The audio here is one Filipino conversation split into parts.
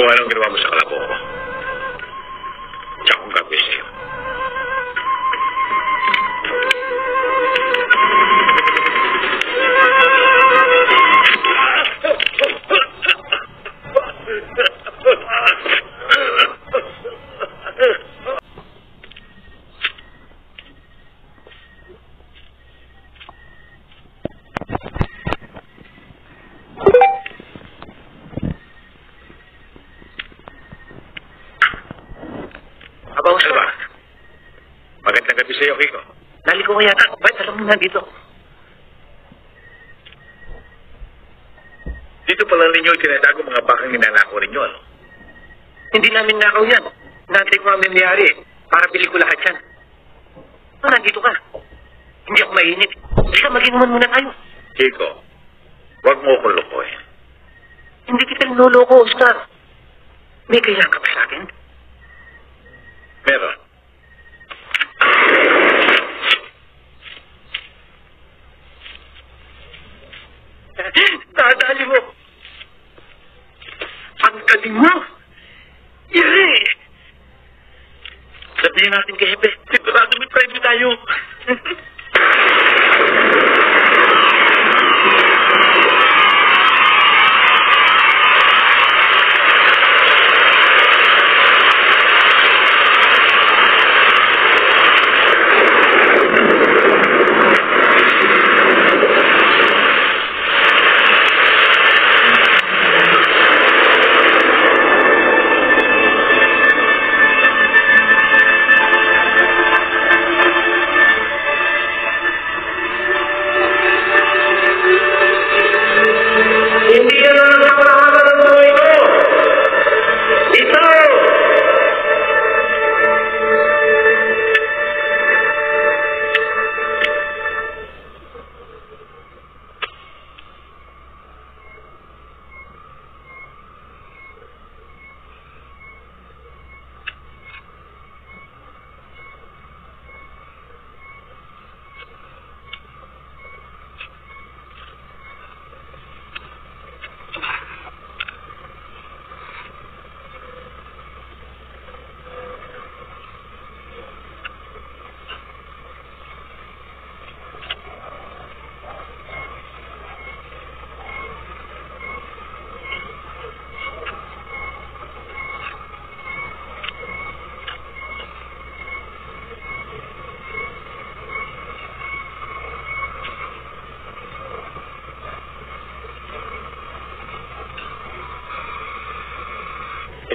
Kung anong ginawa mo sa kalabo ko, tsaka kong gagawin sa'yo. Magandang gabi sa'yo, Kiko. Naligo ko yata. Ba't alam mo nandito? Dito pala ninyo itinatago mga bakang ninanako ninyo, ano? Hindi namin nakaw yan. Nantay ko ang nangyari. Para bili ko lahat yan. Nandito ka. Hindi ako mainit. Sige, mag-inuman muna tayo. Kiko, huwag mo akong lukoy. Hindi kita niloloko, Oscar. May kailangan ka pa sa akin? Meron. Dadali mo. Ang galing mo. Iri. Sabihin natin kay Hepe, sigurado may private tayo.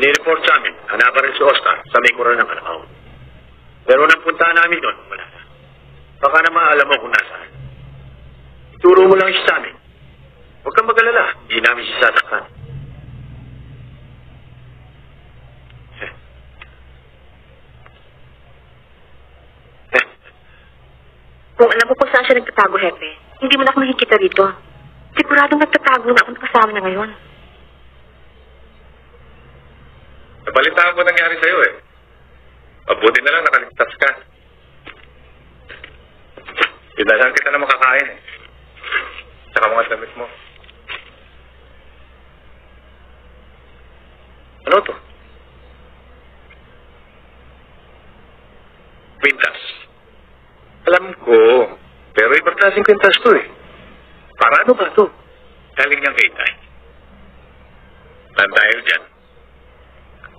Ini-report sa amin, hanapan rin si Oscar sa may kuran ng Kalakaw. Pero nang puntahan namin doon, wala na. Baka naman alam mo kung nasaan. Ituro mo lang siya sa amin. Huwag kang mag-alala, hindi namin siya sasaktan. Kung alam mo kung saan siya nagtatago, Hepe, hindi mo na ako makikita rito. Siguradong nagtatago na akong kasama niya ngayon. Nabalitaan ko nangyari sa'yo eh. Mabuti na lang nakaligtas ka. Pindahan kita na makakain eh. Saka mga damit mo. Ano to? Kwintas. Alam ko, pero ibang klaseng kwintas to eh. Para ano ba to? Galing niyang kay Tay. Dahil dyan,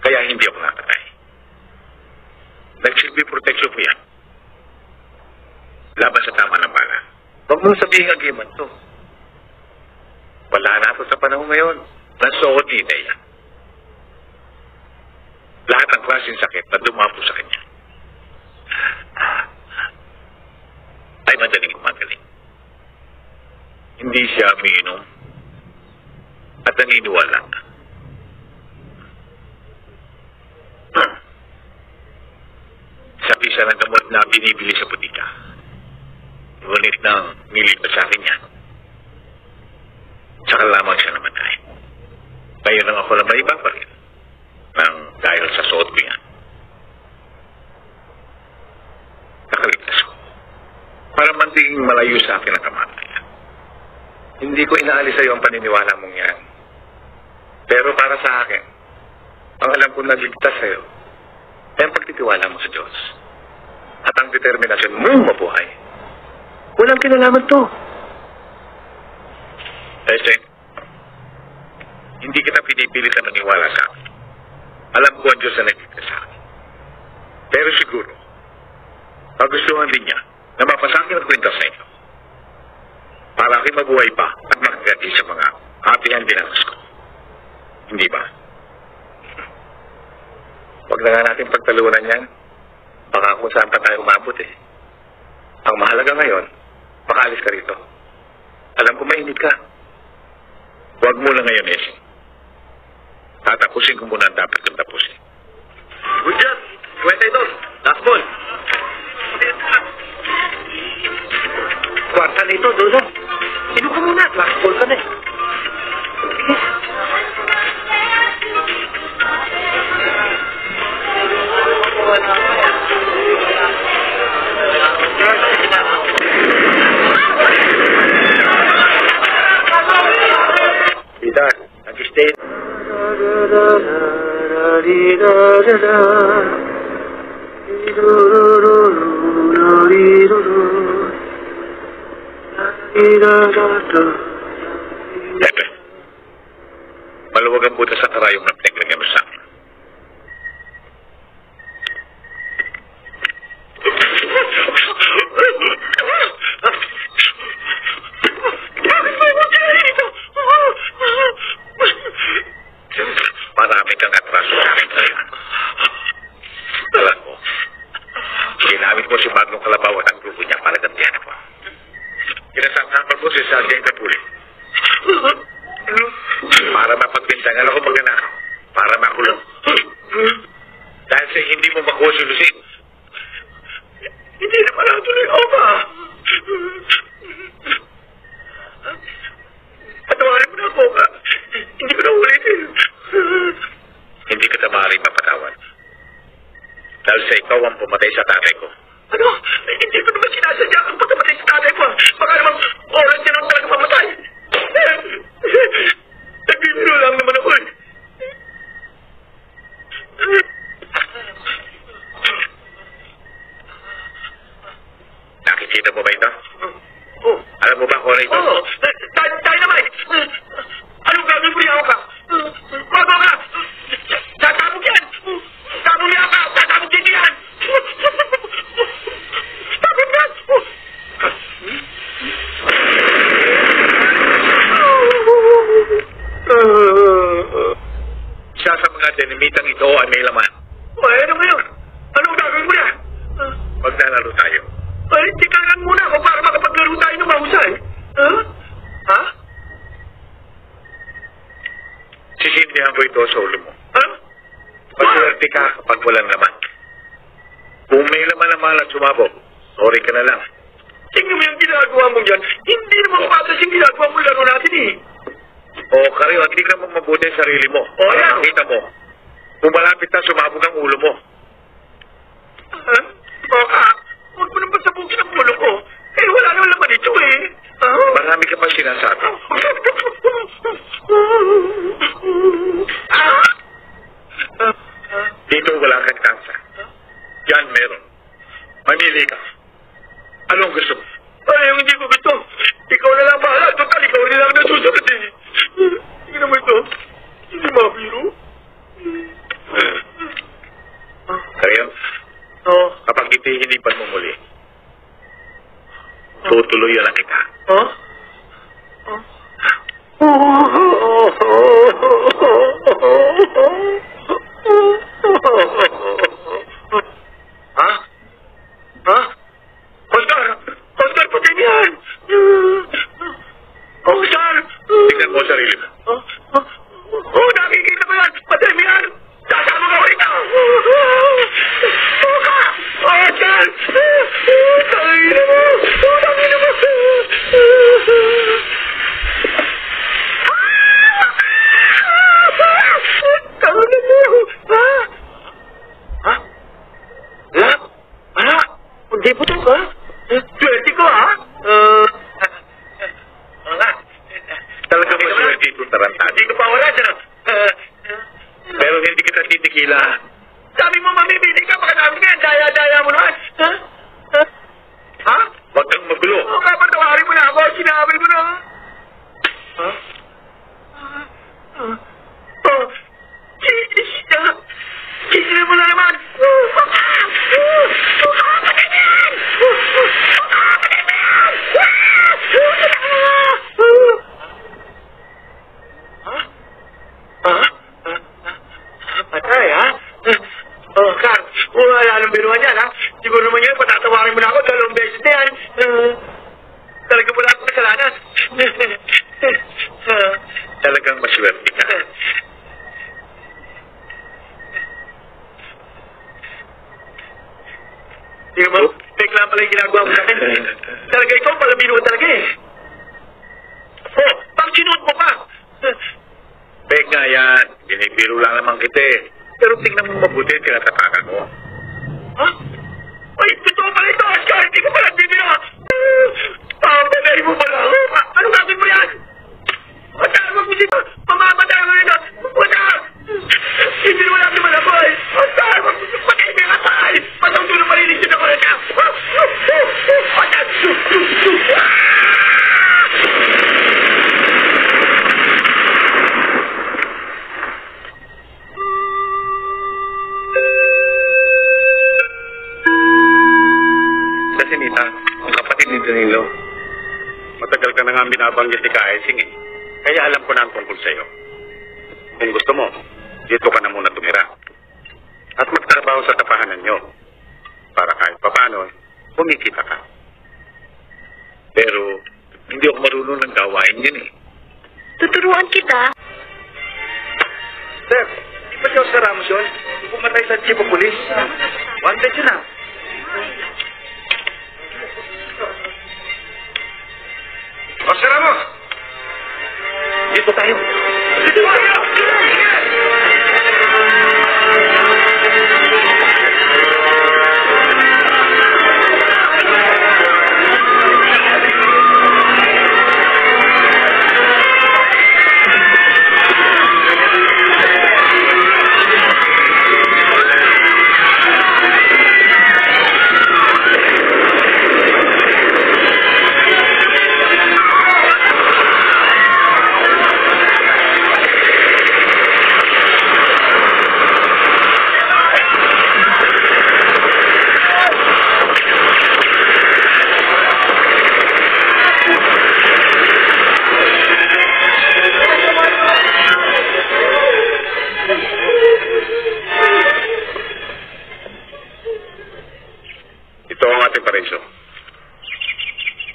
kaya hindi ako nakatay. Nagsilbi proteksyon ko yan. Laban sa tama ng bala. Huwag mong sabihin agiman to. Wala na ako sa panahon ngayon. Nasuot ni Ideya. Lahat ng klaseng sakit na dumapo sa kanya ay madaling gumagaling. Hindi siya umiinom at naniniwala. Sa pisa ng gamot na binibili sa butika. Ngunit nang nilipat sa akin yan, saka lamang siya namatay. Ngayon lang ako lang maibabaril nang dahil sa suot ko yan. Nakaligtas ko. Para mantingin malayo sa akin ang kamatayan. Hindi ko inaalis sa iyo ang paniniwala mong yan. Pero para sa akin, Ang alam ko nagligtas sa'yo, ay ang pagtitiwala mo sa Diyos. At ang determinasyon mong mabuhay. Walang kinalaman to. Testing, hindi kita pinipilit na maniwala sa akin. Alam ko ang Diyos na nagligtas sa akin. Pero siguro, magustuhan din niya na mapasakin ang kwenta sa inyo. Para aking mabuhay pa at makagati sa mga hatihan dinanas ko. Hindi ba? Huwag na nga natin pagtalunan yan. Baka kung saan pa tayo umabot eh. Ang mahalaga ngayon, makaalis ka rito. Alam ko mainit ka. Huwag mo lang ngayon, Esing. Tatapusin ko muna ang dapat kong tapusin. Good job. Kwenta ito. Last ball. Kwarta na ito, Dolo. Sino ka muna? Last ball ka na eh. Tita, nag-stay. Pepe, maluwag ang butas sa karayong na pinaglagyan mo sa akin. Marami kang atraso sa akin ngayon. Alam mo, ginamit mo si Magnong Kalabaw at ang grupo niya para gantihan ako. Kinasangkapan mo si Sergeant Capuli. Para mapagbintangan ako magnanakaw. Para makulong. Dahil sa hindi mo makuha si Lucine. Hindi naman ako tuloy ako ba? Patawarin mo na ako ka. Hindi ko na ulitin. Hindi kita maaaring mapatawad. Dahil sa ikaw ang pumatay sa tatay ko. Ano? Hindi ko naman sinasadya ang pagkamatay sa tatay ko. Baka namang oras niya nang talaga mamatay. Nagbibiro lang naman ako eh. Nakikita mo ba ito? Oh. Alam mo ba kung ano ito? Oo. Dynamite! Anong gagawin mo niya ako ka? Bago ka! Tatabog yan! Tabog niya ka! Tatabog din yan! Tabog yan! Isa sa mga dinamitang ito ay may laman. Ay, ano mo yun? Anong gagawin mo niya? Maglalaro tayo. Ay, tika lang muna ako para makapaglaro tayo ng mahusay. Ha? Ha? Sisindihan ko ito sa ulo mo. Ha? Maswerte ka kapag walang laman. Kung may laman naman at sumabog, sorry ka na lang. Tingnan mo yung ginagawa mo dyan. Hindi naman patas yung ginagawa mo laro natin eh. O, Karyo, hindi ka mabuti ang sarili mo. O, yan. Makita mo. Kung malapit na sumabog ang ulo mo. Ha? Baka, huwag mo nang pasabugin ang ulo ko. Eh, wala naman laman ito eh. Ha? Marami ka pa sinasabi. Dito wala kang kansa. Yan meron. Mamili ka. Anong gusto mo? Ay, yung hindi ko gusto. Ikaw na lang bahala. Total, ikaw na lang nasusunod eh. Tingnan mo ito. Hindi mabiro. Karyo, Oo. kapag hinipan mo muli, tutuloy lang kita. Huh? Ha? Ha? Oscar! Oscar, patay niyan! Oscar! Tingnan mo ang sarili mo. Oh, nakikita ko yan! Patay mo yan! Sasama ka ulit ako! Oscar! Oscar! Tangina mo! Tangina mo! Tangina mo! Ha? Ha? Lak? Ala? Hindi po ito ka? Swerte ko ha? Talaga maswerte ito tequila. Sabi mo mamimili ka, baka namin yan. Daya-daya mo naman. Ha? Ha? Ha? Huwag kang magulo. O, kapatawarin mo na ako. Sinabi mo na. Ha? Oh, Sisili mo na naman. Patay, ha? Oh, Carl, wala nang biruan yan, ha? Siguro naman yun, patatawarin mo na ako 2 beses na yan. Talaga wala akong kasalanan. Talagang maswerte ka. Tingnan mo, fake lang pala yung ginagawa mo sa akin. Talaga ikaw, palabiro ka talaga eh. Oh, bakit sinuot mo pa? Peg nga yan. Binibiro lang naman kita eh. Pero tingnan mo mabuti, tinatatakan mo. Ha? Ay, totoo pala ito, Oscar. Hindi ko pala bibiro. Pamatay mo pala. Ano gagawin mo yan? Oscar, wag mo dito. Mamamatay mo rin. Oscar! Hindi mo lang naman ako eh. Oscar, wag mo patay mo yung atay. Patang tulong marinig ako na siya. Oscar! Kasi Nita, ang kapatid ni Danilo. Matagal ka na nga binabanggit ni Kaesing eh. Kaya alam ko na ang tungkol sa'yo. Kung gusto mo, dito ka na muna tumira. At magtrabaho sa tapahanan nyo. Para kahit papano, kumikita ka. Pero, hindi ako marunong ng gawain yun eh. Tuturuan kita. Sir, di ba si Oscar Ramos yun? Pumatay sa chief of police. Wanted yun ah. Oscar Ramos! Dito tayo. Dito tayo!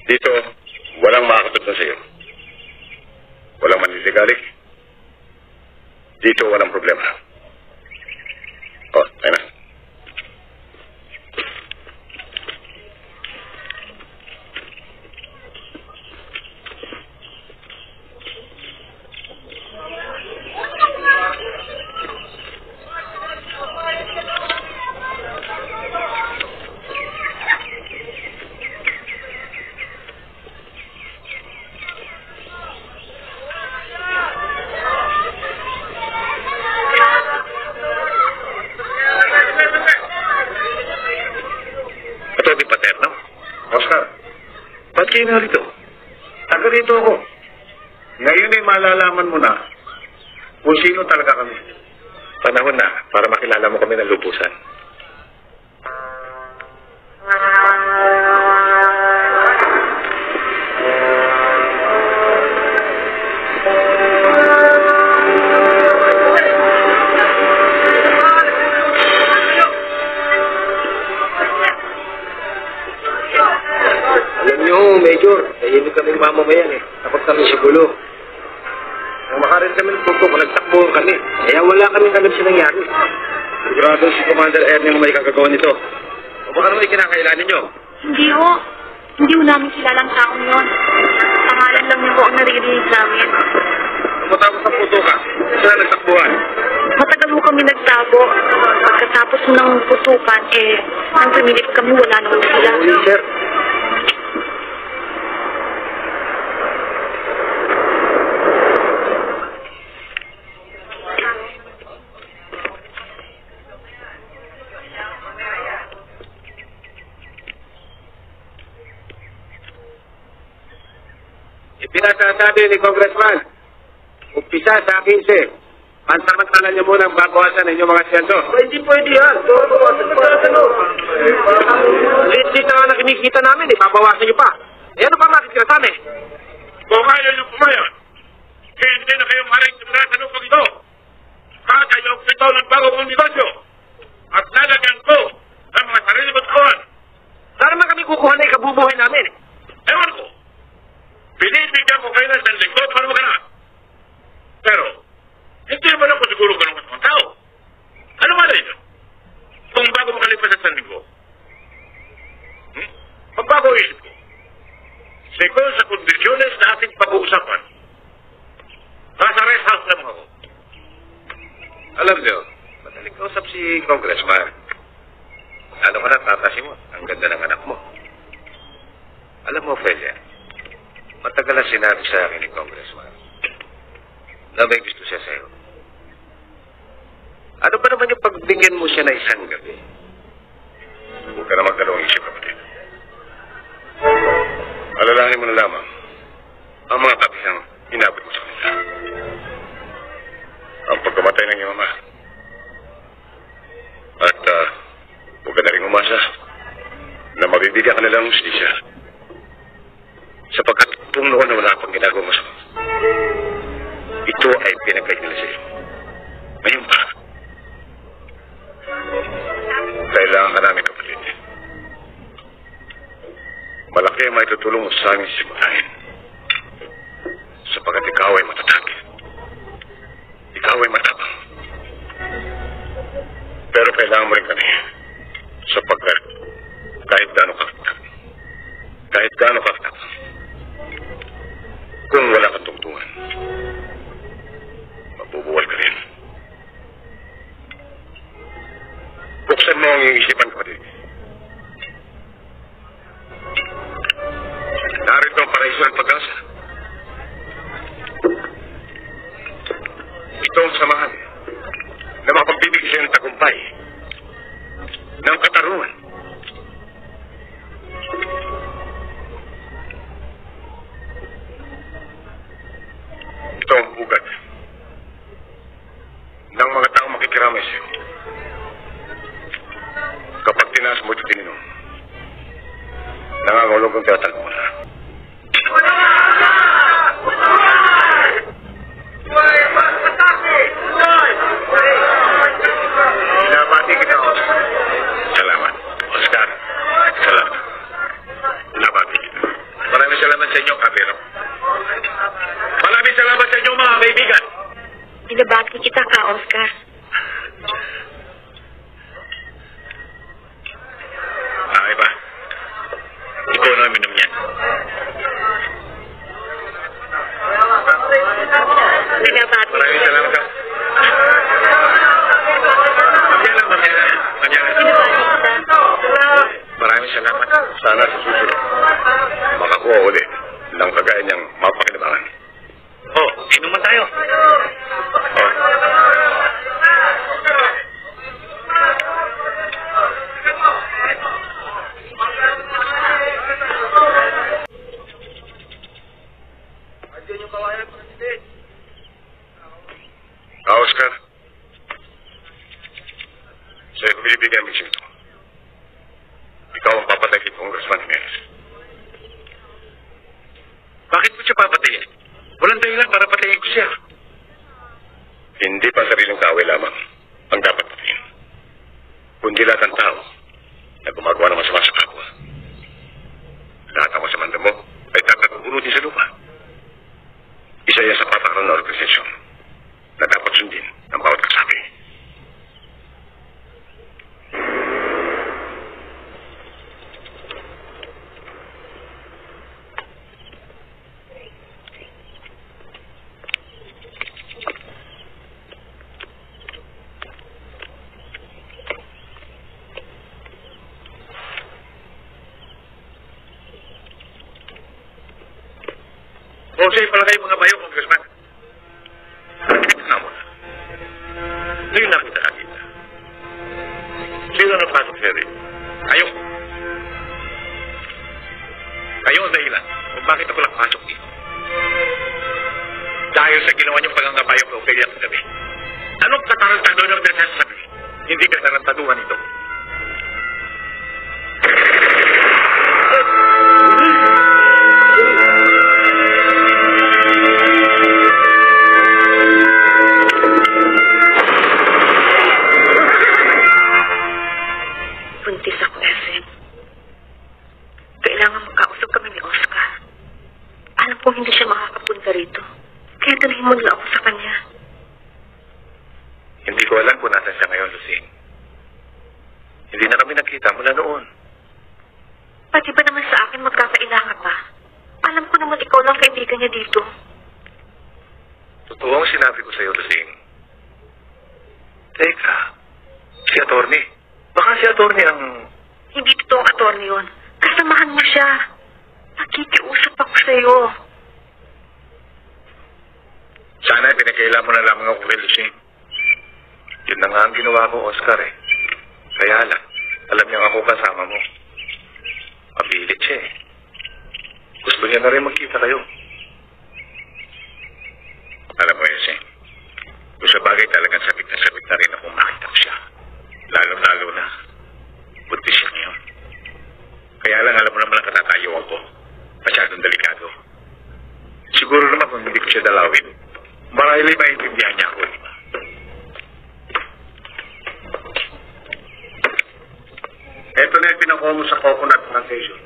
Dito, walang makakatod na sa'yo. Walang manliligalig. Dito, walang problema. Oh, ayun na. Ba't kayo narito? Taga rito ako. Ngayon ay malalaman mo na kung sino talaga kami. Panahon na para makilala mo kami ng lubusan. Major, nahihimik kami ng mamamayan eh. Takot kami sa gulo. Nang makarin kami ng puto, nagtakbo kami. Kaya wala kaming alam sa nangyari. Sigurado si Commander Ernie ang may kagagawa nito. O baka naman kinakailan ninyo? Hindi ho. Hindi ho namin kilalang taong yun. Pangalan lang niyo po ang naririnig namin. Matapos ang puto ka, saan nagtakbuhan? Matagal ho kami nagtago. Pagkatapos ng putukan, nang pumilip kami, wala naman sila. Oo, sir. Ipinasasabi ni Congressman, umpisa sa 15. Pansamantala niyo muna ang babawasan ng inyong mga siyendo. Hindi pwede yan. Liit na nga na kinikita namin, babawasan niyo pa. Eh, ano pa makikita sa amin? Kung ayaw niyo pumayag, hindi na kayo maring tumira sa lupang ito. Kakayaw ko ito ng bago kong negosyo. At lalagyan ko ng mga sarili mong kawan. Saan naman kami kukuha na ikabubuhay namin? Ewan ko. Binibigyan ko kayo ng sanlinggo para maghanap. Pero, hindi mo lang ko siguro ganun mga tao. Ano malay nyo? Kung bago makalipas sa sanlinggo. Magbago isip ko. Siguro sa kondisyones na ating pag-uusapan. Nasa rest house naman ako. Alam nyo, madaling kausap si Congressman. Lalo ka na tatasin mo. Ang ganda ng anak mo. Alam mo, Felia, matagal na sinabi sa akin ni Congressman na may gusto siya sa'yo. Ano ba naman yung pagbigyan mo siya na isang gabi? Huwag ka na magdalawang isip, kapatid. Alalahanin mo na lamang ang mga kapisang inabot mo sa kanila. Ang pagkamatay ng iyong ama. At huwag ka na rin umasa na mabibigyan ka nilang hustisya. Sapagkat kung noon na wala pang ginagawa mo sa ito ay pinagkait nila sa'yo. Ngayon pa, kailangan ka namin, kapatid. Malaki ang may tutulong mo sa aming simulahin. Sapagkat ikaw ay matatag. Ikaw ay matapang. Pero kailangan mo rin kami. Sapagkat kahit gaano kakatag, kahit gaano kakatag, kung wala kang tungtungan, mabubuwal ka rin. Buksan mo ang iyong isipan, kapatid. Narito ang paraiso ng pag-asa. Ito ang samahan na makapagbibigay sa'yo ng tagumpay, ng katarungan. Ito ang bugad ng mga taong makikiramay sa'yo. Kapag tinaas mo ito tininom, nangangulog ang tinatanong mo na. Binabati kita, Oscar. Salamat. Oscar, salamat. Binabati kita. Maraming salamat sa inyo, Kabero. Maraming salamat sa inyo, mga kaibigan. Binabati kita ka, Oscar. Ay ba? Ikaw na minum yan. Binabati Maraming salamat ka. Maraming salamat. Sana sa susunod makakuha ulit ng kagaya niyang mapakinabangan. Oh, inuman tayo. Oh. Oscar, sa'yo ko binibigyan ang mission ito. Ikaw ang papatay kay Congressman Jimenez. Bakit mo siya papatayin? Walang dahilan para patayin ko siya. Hindi pa sariling kaaway lamang ang dapat patayin. Kundi lahat ng tao na gumagawa ng masama sa kapwa. Lahat ng masamang damo ay dapat urutin sa lupa. Isa yan sa patakaran na organisasyon na dapat sundin ng bawat kasabi. Jose, pala kayo mga bayo, Congressman. Ito na mo na. Ngayon na kita nakita. Sino na pasok, Ferry? Kayo. Kayo ang dahilan kung bakit ako lang pasok dito. Dahil sa ginawa niyong paganggabayo kay Ophelia kagabi. Anong katarantado ng nasasabi? Hindi katarantaduhan ito. Buntis ako, SM. Kailangan magkausap kami ni Oscar. Alam kong hindi siya makakapunta rito. Kaya tuloy mo nila ako sa kanya. Hindi ko alam kung nasan siya ngayon, Lucing. Hindi na kami nakita mula noon. Pati ba naman sa akin magkakaila ka pa? Alam ko naman ikaw lang kaibigan niya dito. Totoo ang sinabi ko sa'yo, Lucing. Teka, si Atty. Baka si Atty. ang... Hindi totoong attorney yun. Kasamahan mo siya. Nakikiusap ako sa'yo. Sana pinakailan mo na lamang ako kay Lucing. Yun na nga ang ginawa ko, Oscar eh. Kaya lang, alam niya ako kasama mo. Mapilit siya eh. Gusto niya na rin magkita kayo. Alam mo, Lucing, kung sa bagay talagang sabik na rin akong makita ko siya. Lalo na, buntis siya ngayon. Kaya lang alam mo naman ang katatayo ako. Masyadong delikado. Siguro naman kung hindi ko siya dalawin, marahil ay maintindihan niya ako, di ba? Ito na yung pinakuha mo sa coconut plantation.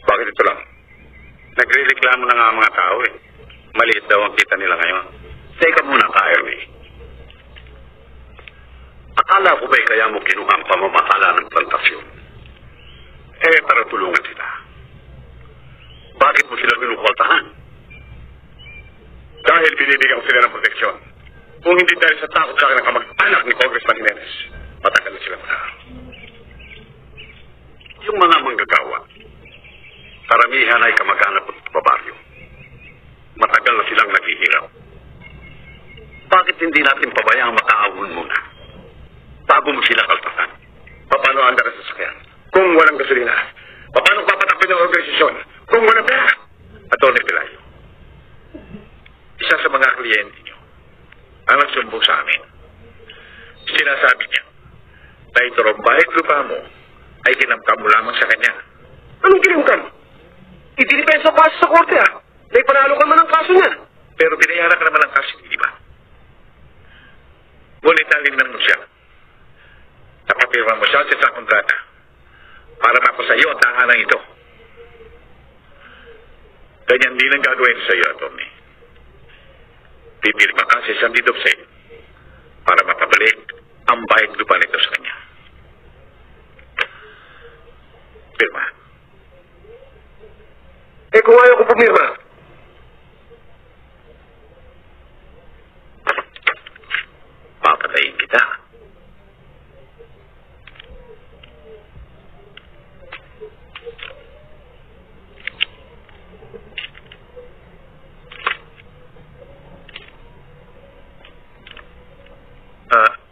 Bakit ito lang? Nagre-reklamo na nga ang mga tao eh. Maliit daw ang kita nila ngayon. Teka muna ka, Ernie. Akala ko ba'y kaya mo kinuha ang pamamakala ng plantasyon? Eh, para tulungan sila. Bakit mo sila pinukwaltahan? Dahil binibigyan ko sila ng proteksyon. Kung hindi dahil sa takot sa akin ang kamag-anak ni Congressman Jimenez, matagal na sila muna. Yung mga manggagawa, karamihan ay kamag-anak at babaryo. Matagal na silang naghihirap. Bakit hindi natin pabayang makaahon muna? Bago mo sila kaltasan. Paano ang daras sa sasakyan? Kung walang gasolina. Paano papatakpin ang organisasyon? Kung walang pera. Atty. Pelayo, isa sa mga kliyente niyo ang nagsumbong sa amin. Sinasabi niya na ito rin bahit lupa mo ay kinamkam mo lamang sa kanya. Anong kinamkam? Idinipensa ko sa korte ah. May panalo ka man ang kaso niya. Pero binayaran ka naman ang kaso, di ba? Ngunit nalinlang mo siya. Napapirma mo siya sa kontrata para mapasayo ang tangalang ito. Ganyan din ang gagawin sa iyo, Atty. Pipirma ka sa isang deed of sale para mapabalik ang bahid lupa nito sa kanya. Pirma. Eh kung ayaw ko pumirma, papatayin kita.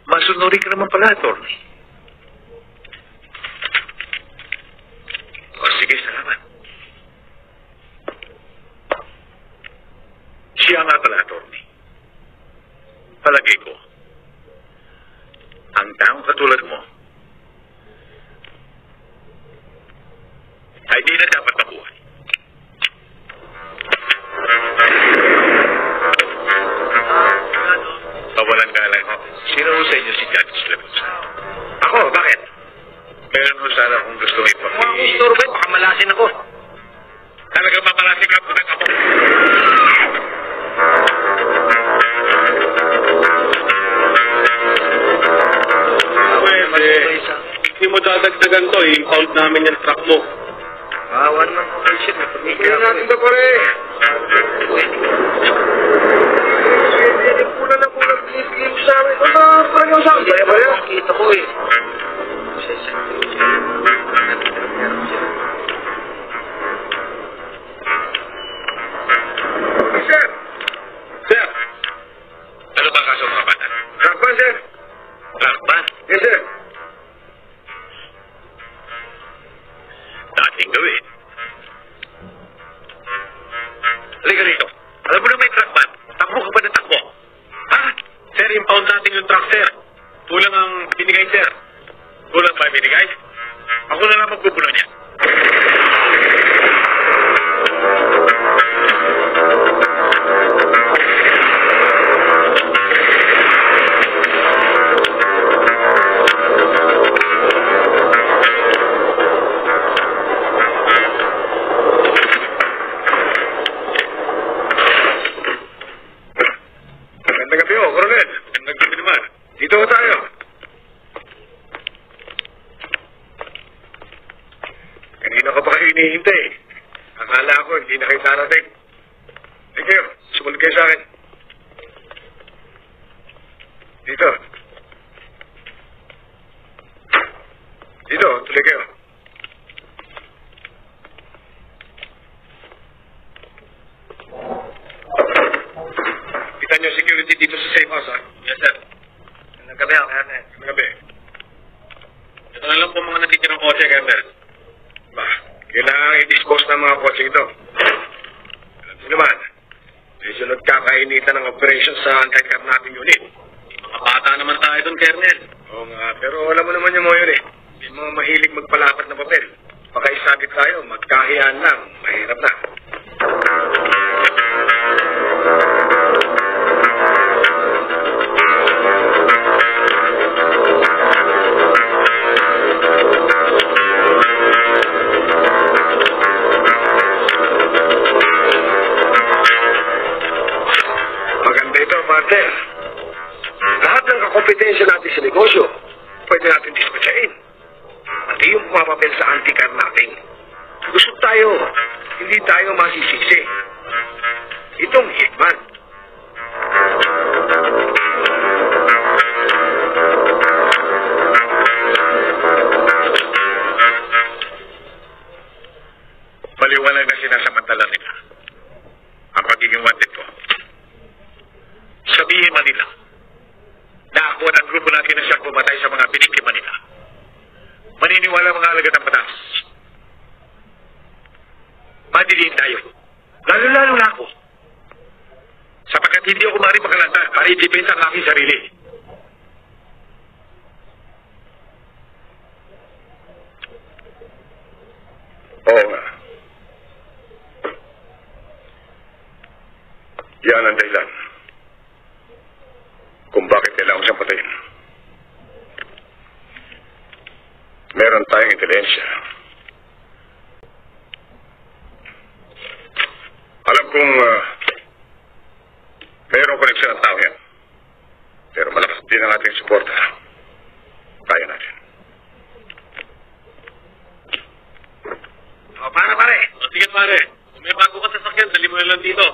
Masunuri ka naman pala, Atty. O sige, salamat. Siya nga pala, Atty. Palagay ko, ang taong katulad mo ay di na dapat mabuhay. Pawalang galang ko. Sino sa inyo si Judge Labusa? Ako, bakit? Meron mo sana kung gusto mo ipag- Mr. Robert, baka malasin ako. Talagang mamalasin ka po ng ako. Pwede. Hindi mo dadagdagan to, i-impound namin yung truck mo. Awan ng patient. Kaya natin ba pare? Kulang na kulang, please, sa amin. Ito na, parang yung sabi. Kita ko eh. Sir! Sir! Ano ba kaso mga bata? Rakban, sir. Lakban? Yes, sir. Dating gawin. Ray, Halika rito. Alam mo na may truck man. Takbo ka pa ng takbo. Ha? Sir, impound natin yung truck, sir. Kulang ang binigay, sir. Kulang ba binigay? Ako na lang magpupuno niya. Magandang gabi, Coronel. Magandang gabi naman. Dito tayo. Kanina ka pa kayo hinihintay. Akala ko, hindi na kayo darating. Sige kayo, sumunod kayo sa akin. Dito. Dito, tuloy kayo. Kita niyo security dito sa safe house, ha? Yes, sir. Magandang gabi, Colonel. Magandang gabi. Ito na lang po mga natitirang kotse, Colonel. Ba, kailangan i-dispose ng mga kotse ito. Alam niyo naman, medyo nagkakainitan ng operation sa anti-carnapping unit. Mga bata naman tayo doon, Colonel. Oo nga, pero alam mo naman yung mga yun eh. May mga mahilig magpalapat na papel. Baka isabit tayo, magkahiyaan lang, mahirap na. Partner, lahat ng kakompetensya natin sa negosyo, pwede natin dispatchain. Pati yung pumapapel sa anti-carnapping. Gusto tayo, hindi tayo masisisi. Itong hitman. Maliwanag na sinasamantala nila ang pagiging wanted ko. Sabihin man nila na ako at ang grupo natin na siyang pumatay sa mga biniktima nila. Maniniwala mga alagad ng batas. Madiliin tayo. Lalo-lalo na ako. Sapagkat hindi ako maaaring makalanta para i-depensa ang aking sarili. Oo nga. Yan ang dahilan kung bakit kailangan siyang patayin. Meron tayong intelihensya. Alam kong mayroong koneksyon ang tao yan. Pero malakas din ang ating suporta. Kaya natin. O, pare. O, sige, pare. Kung may bago ka sasakyan, dali mo lang dito.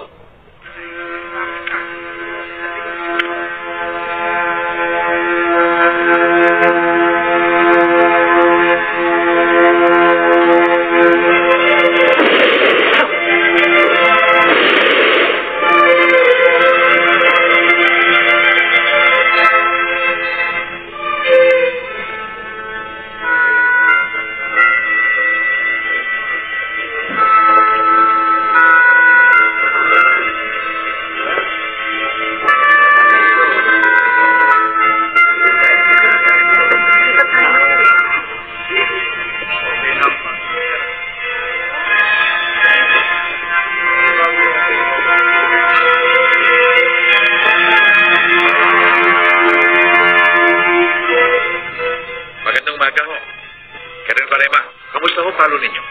Palo ninyo.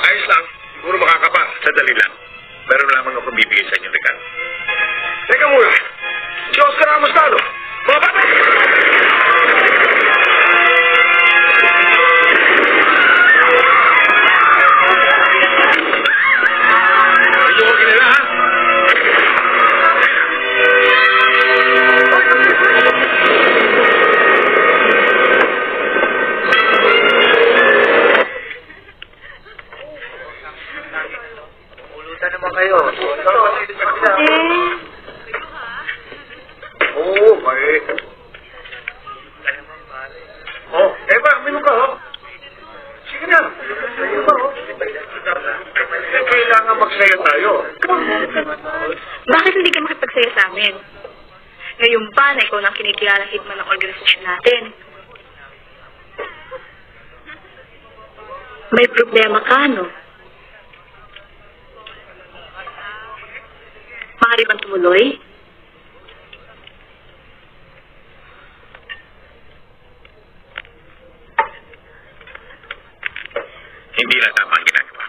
Ayos lang. Siguro makakapa. Sadali lang. Meron lamang akong bibigay sa inyo, Ricardo. Teka muna. Si Oscar Ramos talo. Mga bata! Medyo ko kinala, ha? Naman kayo. Oo, may. Oh, Eva, minum ka, ho? Sige na. Kailangan magsaya tayo. Bakit hindi ka makipagsaya sa amin? Ngayon pa na ikaw nang kinikilalang hitman ng organisasyon natin. May problema ka, no? Maaari bang tumuloy? Hindi na tama ang ginagawa.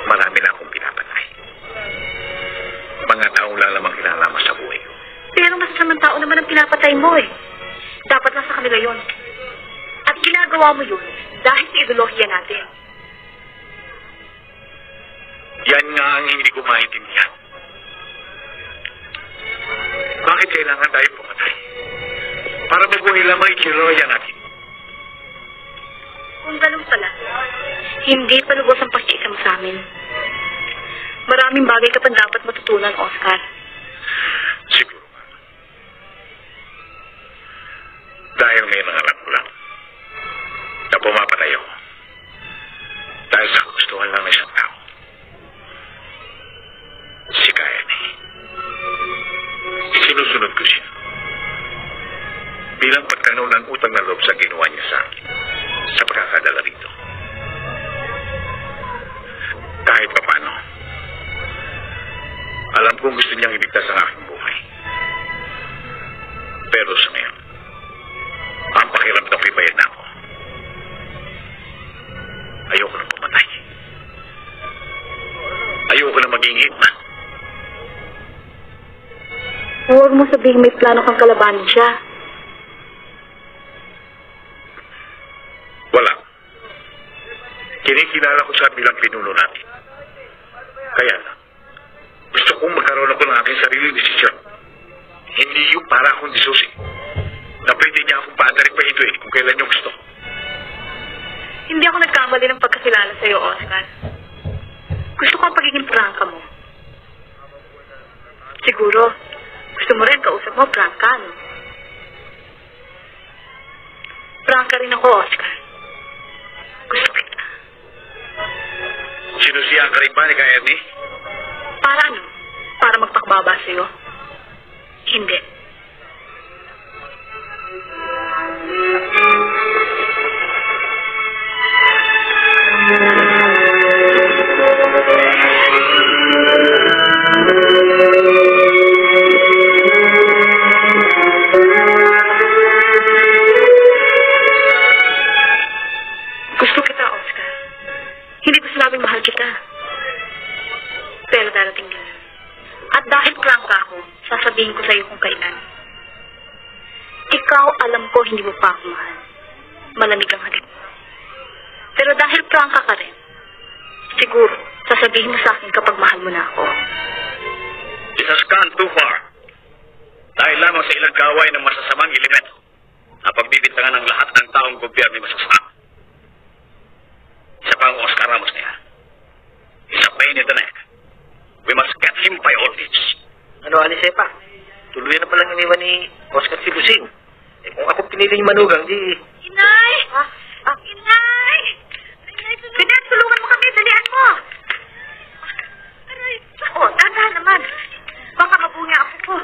Marami na akong pinapatay. Mga taong lang lamang kinalaman sa buhay ko. Pero masasamang tao naman ang pinapatay mo eh. Dapat nasa kanila yun. At ginagawa mo yun dahil sa ideolohiya natin. Yan nga ang hindi ko maintindihan. Bakit kailangan tayo pumatay? Para mabuhay lamang ikiroya natin. Kung ganun pala, hindi pa lubos ang pagkikita mo sa amin. Maraming bagay ka pa dapat matutunan, Oscar. Siguro nga. Dahil may nangarap ko lang na pumapatay ako. Dahil sa gustuhan lang ng isang tao. Si Kayane. Sinusunod ko siya. Bilang pagtanaw ng utang na loob sa ginawa niya sa akin. Sa pagkakadala rito. Kahit pa paano, alam kong gusto niyang iligtas ang aking buhay. Pero sa ngayon, ang pakiramdam ko'y bayad na ako. Ayoko nang pumatay. Ayoko na maging hitman. Huwag mo sabihin may plano kang kalabanin siya. Wala. Kinikilala ko siya bilang pinuno natin. Kaya lang, gusto kong magkaroon ako ng aking sariling desisyon. Hindi yung para akong disusi. Na pwede niya akong paandarin pa ito kung kailan niyo gusto. Hindi ako nagkamali ng pagkakilala sa'yo, Oscar. Gusto ko ang pagiging prangka mo. Siguro, gusto mo rin kausap mo, prangka, no? Prangka rin ako, Oscar. Gusto kita. Sinusiyahan ka rin ba ni Kayane? Para ano? Para magpakbaba sa'yo? Hindi. Gusto kita, Oscar. Hindi ko sinabing mahal kita. Pero darating din. At dahil prangka ako, sasabihin ko sa'yo kung kailan. Ikaw, alam ko, hindi mo pa ako mahal. Malamig ang halik mo. Pero dahil prangka ka rin, siguro, sasabihin mo sa akin kapag mahal mo na ako. It has gone too far. Dahil lamang sa ilang gaway ng masasamang elemento na pagbibintangan ng lahat ng taong gobyerno masasama. Isa pa ang Oscar Ramos na yan. Isa pa in the neck. We must get him by all means. Ano, Alisepa? Tuluyan na palang iniwan ni Oscar si Busing. Eh, kung ako pinili yung manugang, di... Inay! Inay! Binet, tulungan mo kami. Dalian mo. Aray. Oh, dahan naman. Baka mabunga ako po.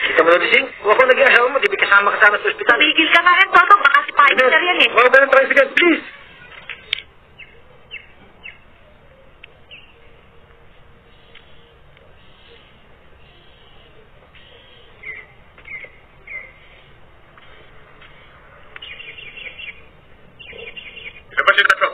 Kita mo na, Busing? Kung ako nag-aasawa mo, di ba kasama ka sana sa ospital? Tumigil ka nga rin, Toto. Baka si Paito na yan eh. Huwag ba ng tricycle, please? Labas yung tatlo.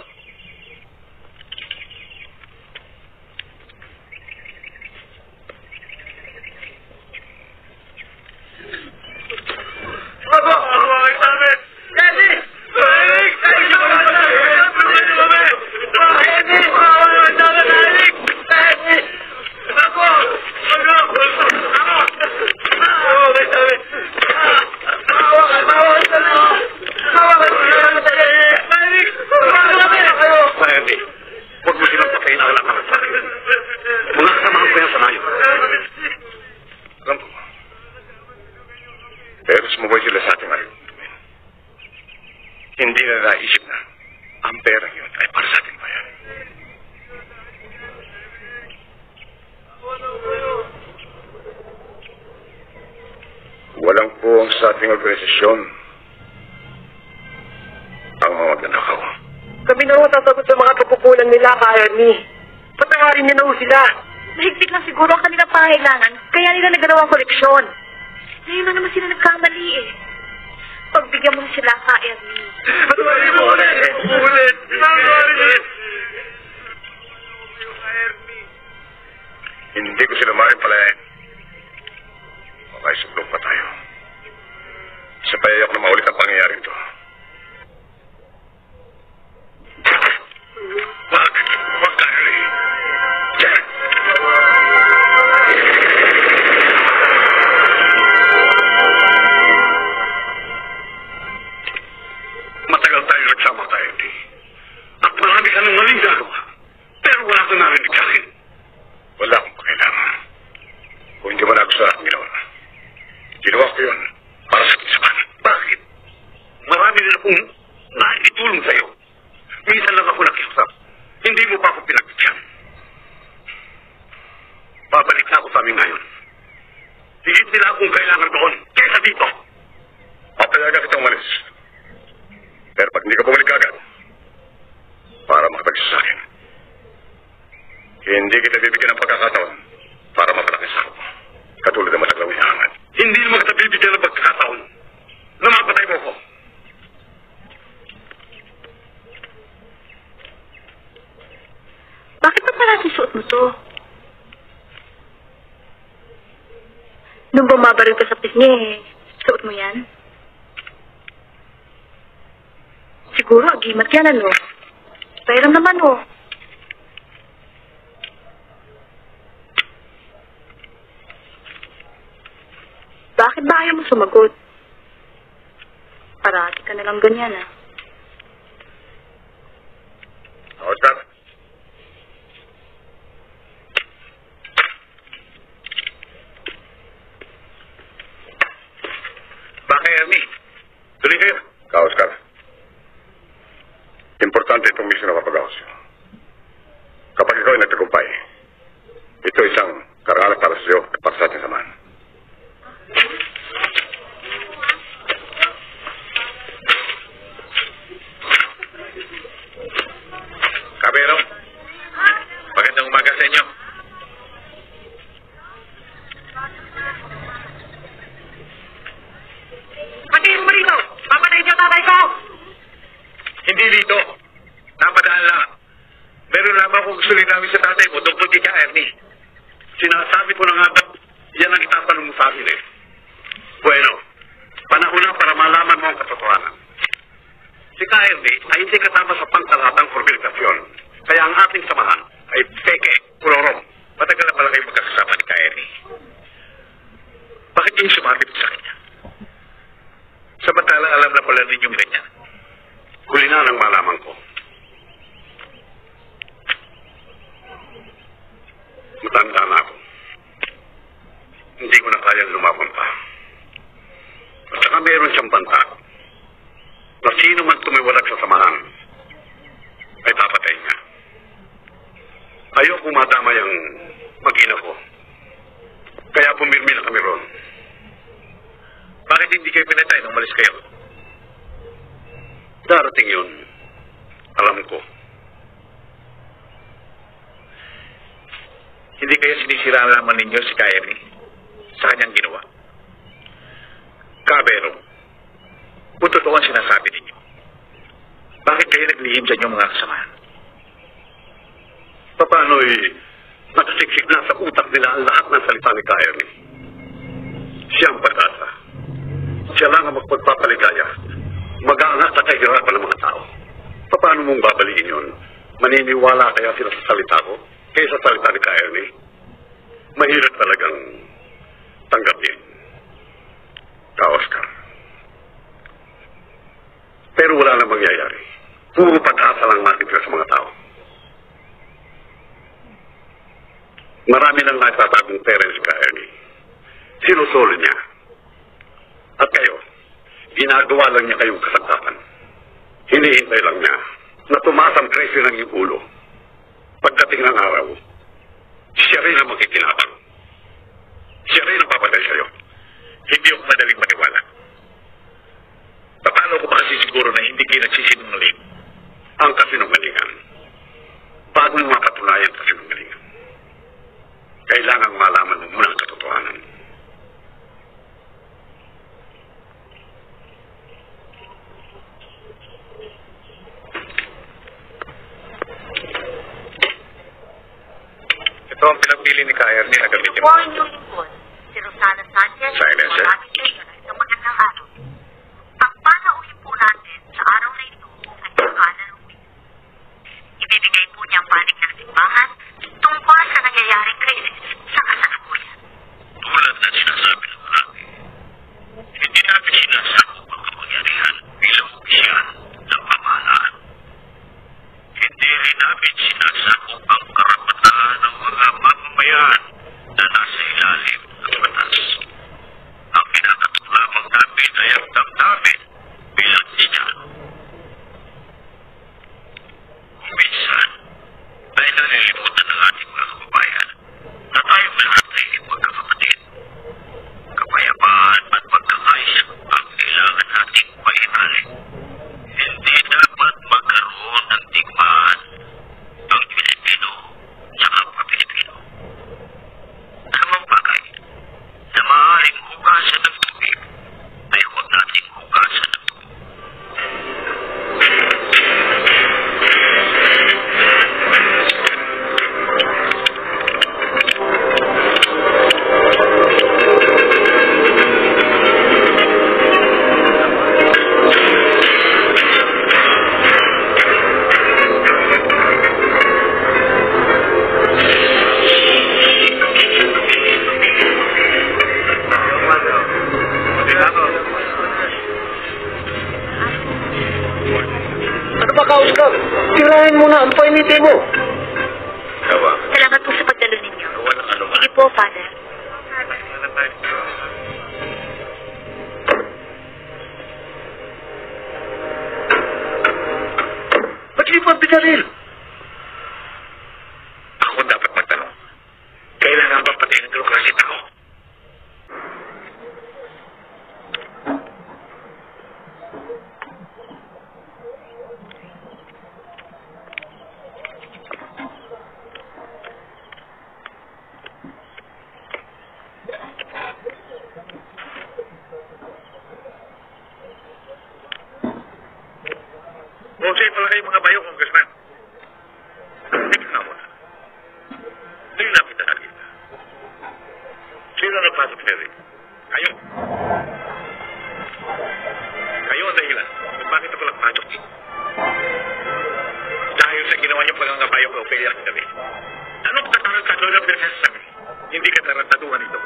Huwag mo silang patayin ang alam sa akin. Mga kasamahan ko yan sa nayo. Alam ko. Pero sumabay sila sa ating ayun. Hindi na naisip na ang pera yun ay para sa ating bayan. Walang puwang sa ating organisasyon ang mga magnanakaw. Kami na ho sasagot sa mga pagkukulang nila, Ka-Ernie. Patawarin niyo na ho sila. Mahigpit lang siguro ang kanilang pangailangan, kaya nila nagdalawang koleksyon. Ngayon na naman sila nagkamali eh. Pagbigyan mo sila, Ka-Ernie. Patawarin mo ulit! Ulit! Patawarin! Hindi ko sila maaaring palayain. Makaisulong pa tayo. Isa pa iyak na maulit ang pangyayaring ito. Wag ka, Harry. Diyan. Matagal tayo nagsama tayo, hindi. At marami ka ng maling gagawa. Pero wala ka narinig sa akin. Wala akong pakailangan. Kung hindi mo nagustuhan ang ginawa. Ginawa ko yun para sa kisaman. Bakit? Marami na akong naitulong sa'yo. Minsan lang ako nakiusap. Hindi mo pa ako pinagbigyan. Babalik na ako sa amin ngayon. Higit nila akong kailangan doon kaysa dito. Papayagan kitang umalis. Pero pag hindi ka bumalik agad, para makapagsa sa akin, hindi kita bibigyan ng pagkakataon para mapalaki sa ako. Katulad ng mataglaw ihangan. Hindi naman kita bibigyan ng pagkakataon na mapatay mo ko. Bakit pa parati suot mo to? Nung bumabaril ka sa pisngi, suot mo yan? Siguro, agimat yan, ano? Pero naman, oh. Bakit ba ayaw mo sumagot? Parati ka nalang ganyan, ah. Oscar? Bakit, Ernie? Tuloy kayo. Oscar. Importante itong misyon na mapag-ahos. Kapag ikaw ay nagtagumpay, ito isang karangalan para sa iyo at para sa ating samahan. Kabero, magandang umaga sa inyo. Patiin mo rito! Papatay niyo tatay ko! Hindi dito. Napadaan lang. Meron lamang kung gusto namin sa tatay mo, tungkol kay Ernie. Sinasabi ko na nga ba't yan ang itatanong mo sa akin eh. Bueno, panahon na para malaman mo ang katotohanan. Si Ernie ay hindi kasama sa pangkalatang organisasyon. Kaya ang ating samahan ay peke, kulorong. Matagal na pala kayo magkakasama ni Ernie. Bakit yung sumabit sa kanya? Samantalang alam na pala ninyong ganyan. Huli na nang malaman ko. Matanda na ako. Hindi ko na kayang lumaban pa. At saka meron siyang banta na sino man tumiwalag sa samahan ay papatay niya. Ayoko madamay ang mag-ina ko. Kaya pumirmi na kami ron. Bakit hindi kayo pinatay nang malis kayo? Darating yun. Alam ko. Hindi kayo sinisira naman ninyo si Ernie sa kanyang ginawa. Kabero, kung totoo ang sinasabi ninyo, bakit kayo naglihim sa inyong mga kasamahan? Paano'y nakasiksik na sa utak nila ang lahat ng salita ni Ernie? Siya ang pag-asa. Siya lang ang magpagpapaligaya. Mag-aangat sa kahirapan ng mga tao. Paano mong babaliin yun? Maniniwala kaya sila sa salita ko? Kaya sa salita ni Ernie? Mahirap talagang tanggapin. Oscar. Pero wala nang mangyayari. Puro pag-asa lang matitira sa mga tao. Marami nang natatagong pera si Ernie. Sinusolo niya. At kayo, ginagawa lang niya kayong kasangkapan. Hinihintay lang niya na tumaas ang presyo ng iyong ulo. Pagdating ng araw, siya rin ang makikinabang. Siya rin ang papatay sa'yo. Hindi ako madaling maniwala. Paano ko makasisiguro na hindi kayo nagsisinungaling? Ang kasinungalingan, bago mo mapatunayan ang kasinungalingan, kailangan malaman mo muna ang katotohanan. Ito ang pinapili ni Ka-Ernie na gamitin mo. Po ang inyong lingkod, si Rosana Sanchez. Silencer. Maraming kayo na isang magandang araw. Ang panauhin po natin sa araw na ito ay pangalan ng Luis. Ibibigay po niya ang panig ng simbahan tungkol sa nangyayaring krisis sa kasalukuyan. Tulad na sinasabi ng marami, hindi natin sinasakop ang kapangyarihan bilang opisyal ng pamahalaan. Hindi rin natin sinasakop ang karapatan ng mga mamamayan na nasa ilalim ng batas. Ang kinakatok lamang namin ay ang damdamin bilang sinya. Minsan ay nalilimutan ng ating mga kababayan na tayong lahat ay magkakapatid. Kapayapaan at pagkakaisa ang kailangan nating paihalin. Hindi dapat magkaroon ng digmaan ang Pilipino sa kapwa Pilipino. Anumang bagay na maaaring hugasan ng tubig ay huwag nating hugasan ng tubig. Ano ba ka, Oscar? Tirahin mo na ang painitin mo. Tawa. Salamat po sa pagdalo ninyo. Walang ano Sige po, Father. Ba't hindi pa binaril? Ako dapat magtanong. Kailangan ba pati ng demokrasya tao? Jose, pala kayo mga bayo, Congressman. Tingnan nga muna. Nilapit na kita. Sino nagpasok na rin? Kayo. Kayo ang dahilan. Bakit ako nagpasok dito? Dahil sa ginawa niyong pagangabayo ko, Ophelia ang gabi. Anong katarantado ng pinagsasabi? Hindi katarantaduhan ito.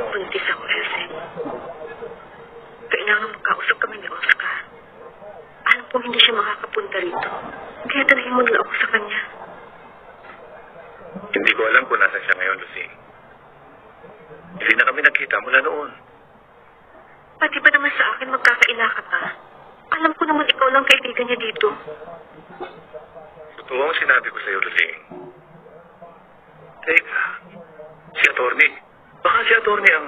Buntis ako, Elsie. Kailangan magkausap kami ni Oscar. Alam kong hindi siya makakapunta rito. Kaya tanahin mo na ako sa kanya. Hindi ko alam kung nasa siya ngayon, Lucy. Hindi na kami nagkita mula noon. Pati ba naman sa akin magkakaila ka pa? Alam ko naman ikaw lang kaibigan niya dito. Totoo ang sinabi ko sa'yo, Lucy. Teka, si Atty. Baka si Atty. ang...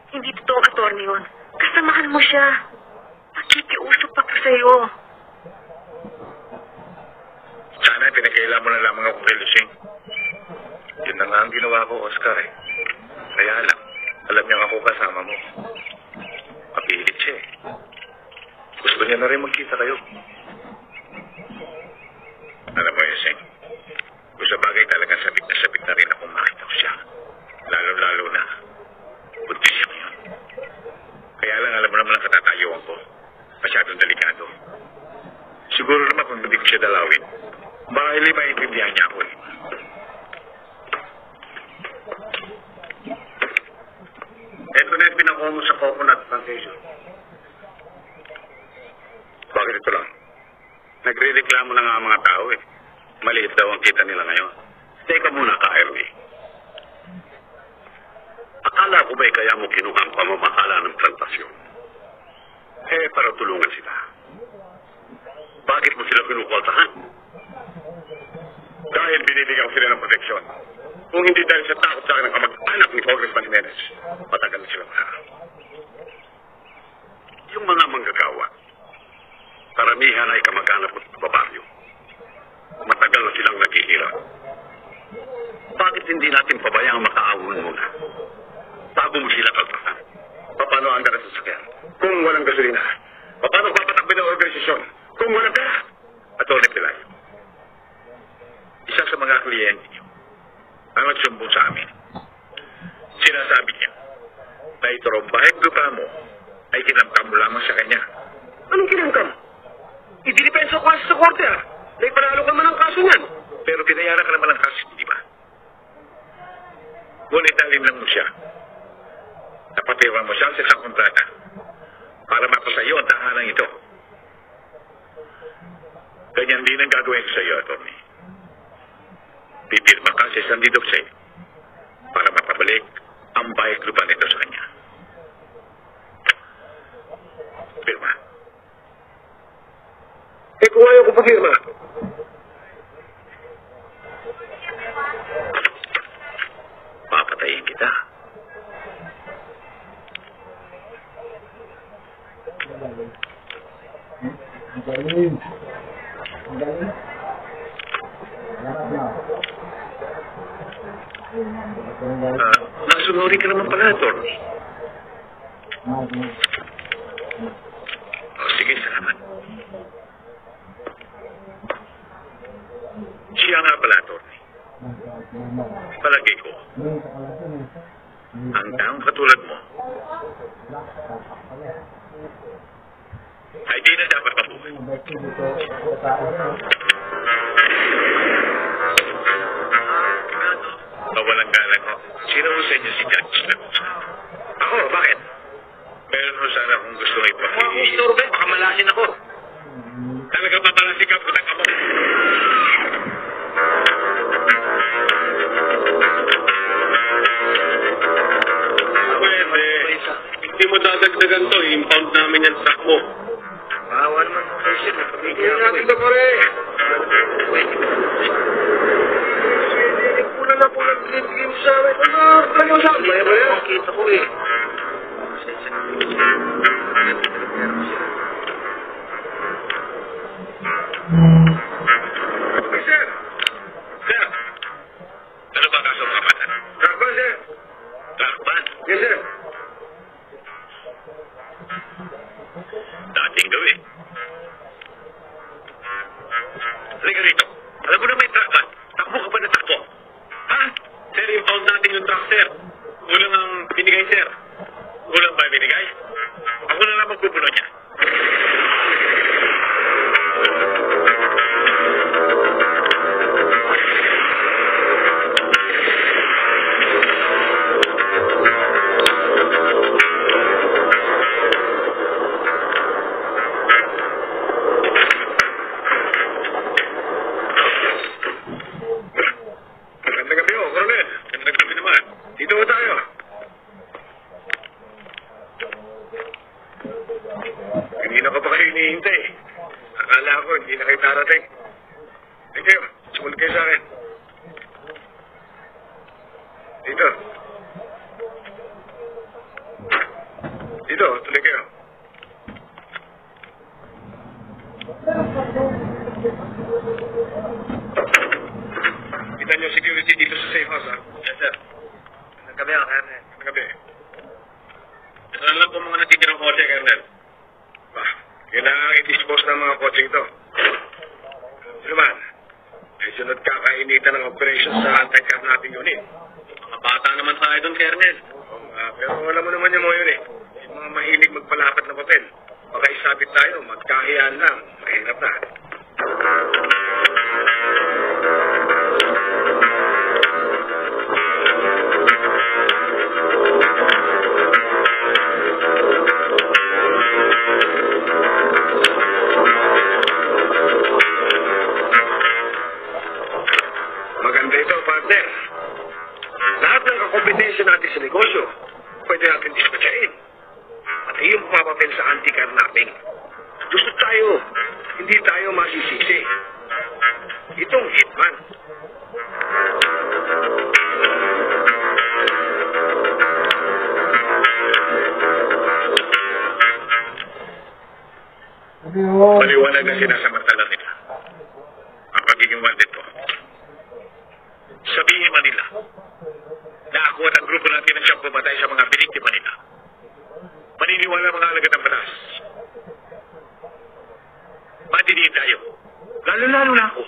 Hindi totoong attorney yun. Kasamahan mo siya. Nakikiusap ako sa'yo. Sana pinagkaila mo na lamang ako kay Lucy. Yun na nga ang ginawa ko, Oscar eh. Kaya lang, alam niya ako kasama mo. Mapilit siya eh. Gusto niya na rin magkita kayo. Alam mo, Yuseng, kung sa bagay talagang sabik na rin akong makita ko siya. Lalo-lalo na, buntis siya ngayon. Kaya lang, alam mo naman ang katatayuan ko. Masyadong delikado. Siguro naman kung hindi ko siya dalawin, baka hindi maintindihan niya ako eh. Ito na yung pinakuha mo sa coconut plantation. Bakit ito lang? Nagre-reklamo na nga ang mga tao eh. Maliit daw ang kita nila ngayon. Teka muna ka, Ernie. Akala ko ba'y kaya mo kinuha ang pamamahala ng plantasyon? Para tulungan sila. Bakit mo sila pinukwaltahan? Dahil binibigyan sila ng proteksyon. Kung hindi dahil sa takot sa akin ng kamag-anak ni Congressman Jimenez, matagal na sila maharap. Yung mga manggagawa, karamihan ay kamag-anak at babaryo. Matagal na silang naghihirap. Bakit hindi natin pabayang makaawon muna? Bago mo sila kaltasan. Paano ang dagat sa sakyan? Kung walang gasolina. Paano papatakbo ng organisasyon? Kung walang pera. Atty. Pelayo. Isa sa mga kliyente niyo ang nagsumbong sa amin. Sinasabi niya na ito raw bahig lupa mo ay kinamkam mo lamang sa kanya. Anong kinamkam? Idinipensa ko kasi sa korte ah. May panalo ka man ang kaso niyan. Pero binayaran ka naman ang kaso, di ba? Ngunit alim lang mo siya. Napatiwan mo siya sa isang kontrata para mapasayo ang tahanan ito. Ganyan din ang gagawin ko sa iyo, Atty. Pipirma ka sa isang didokse para mapabalik ang bayag lupa nito sa kanya. Pirma. Kung ayaw ko pagirma. Papatayin kita. Nasunuri ka naman pala, Atty. Sige, salamat. Siya nga pala, Atty. Palagay ko, ang taong katulad mo ay di na dapat mabuhay. Mawalang galang ko. Sino mo sa inyo si Judge Lagusa? Ako, bakit? Meron mo sana kung gusto may Kung ako istorbe, baka malasin ako. Talaga pa pala si Kaputan ka mo? Pwede. Hindi mo dadagdagan to. I-impound namin yan sa mo. Bawa naman mo kayo siya. Pagigyan natin ito pare. Pula na po ng glim sa amin. Ano? Ano sa akin? Maya ba yan? Kita ko eh. Hey, sir. Sir. Ano ba kaso mga kapatan? Lakban, sir. Lakban. Yes, sir. Dating gawin. Halika rito. Alam mo na may truck. Takbo ka pa na takbo. Ha? Sir, impound natin yung truck, sir. Kulang ang binigay, sir. Kulang ba binigay? Ako na lang magpupuno niya. Magandang gabi, Coronel. Magandang gabi naman. Dito ho tayo. Kanina ko pa kayo hinihintay. Akala ko hindi na kayo darating. Hindi kayo. Sumunod kayo sa akin. Dito. Dito, tuloy kayo. Kita niyo security dito sa safe house, ha? Yes, sir. Magandang gabi, Colonel. Magandang gabi. Ito na lang po mga natitirang kotse, Colonel. Kailangan i-dispose ng mga kotse ito. Sino man? Ay sunod kakainitan ng operation sa anti-car nating unit. Mga bata naman tayo doon, Colonel. Pero alam mo naman yung mga yun eh. Yung mga mahilig magpalapat na papel. Baka isabit tayo, magkahiyaan lang. Mahirap na. namin. Gusto tayo. Hindi tayo masisisi. Itong hitman. Maliwanag na sinasamantala nila ang pagiging wanted ko. Sabihin man nila na ako at ang grupo natin ang siyang pumatay sa mga biniktima nila. Maniniwala mga alagad ng batas. Matiniin tayo. Lalo-lalo na ako.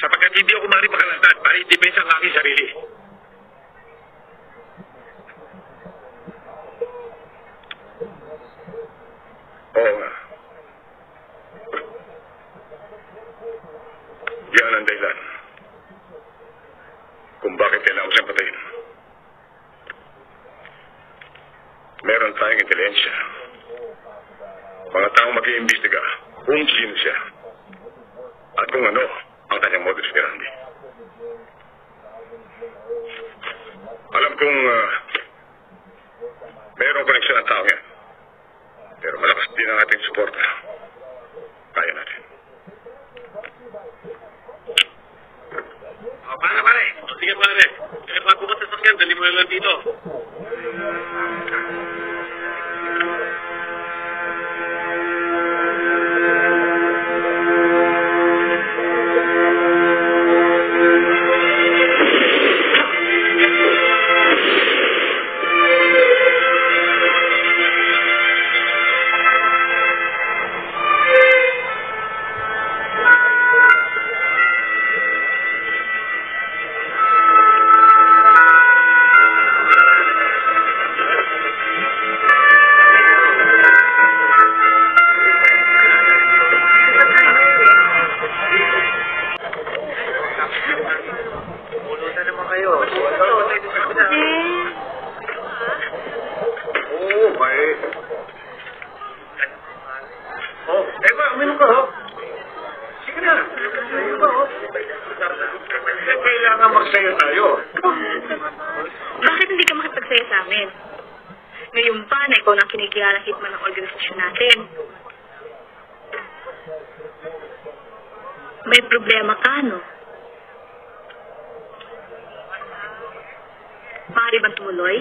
Sapagkat hindi ako maaaring makalantad para i-depensa ang aking sarili. Oo nga. Yan ang dahilan kung bakit kailangan siyang patayin. Meron tayong intelihensya. Mga taong mag-iimbestiga kung sino siya at kung ano ang kanyang modus operandi. Alam kong mayroong koneksyon ang tao yan. Pero malakas din ang ating suporta. Kaya natin. Pare. Sige, pare. Kaya bago ka sa sakyan, dali mo na lang dito. Kailangan magsaya tayo. Bakit hindi ka makipagsaya sa amin? Ngayon pa na ikaw nang kinikilalang hitman ng organisasyon natin. May problema ka, no? Maaari bang tumuloy?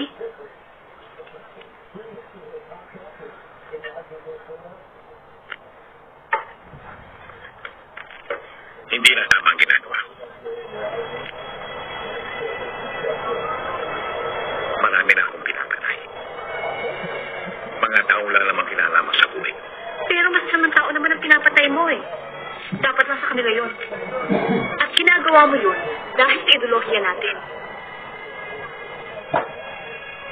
Hindi na tama ang ginagawa. Marami na akong pinapatay. Mga taong lang namang kinalaman sa buhay. Pero mas samang tao naman ang pinapatay mo eh. Dapat nasa kanila yun. At ginagawa mo yun dahil sa ideolohiya natin.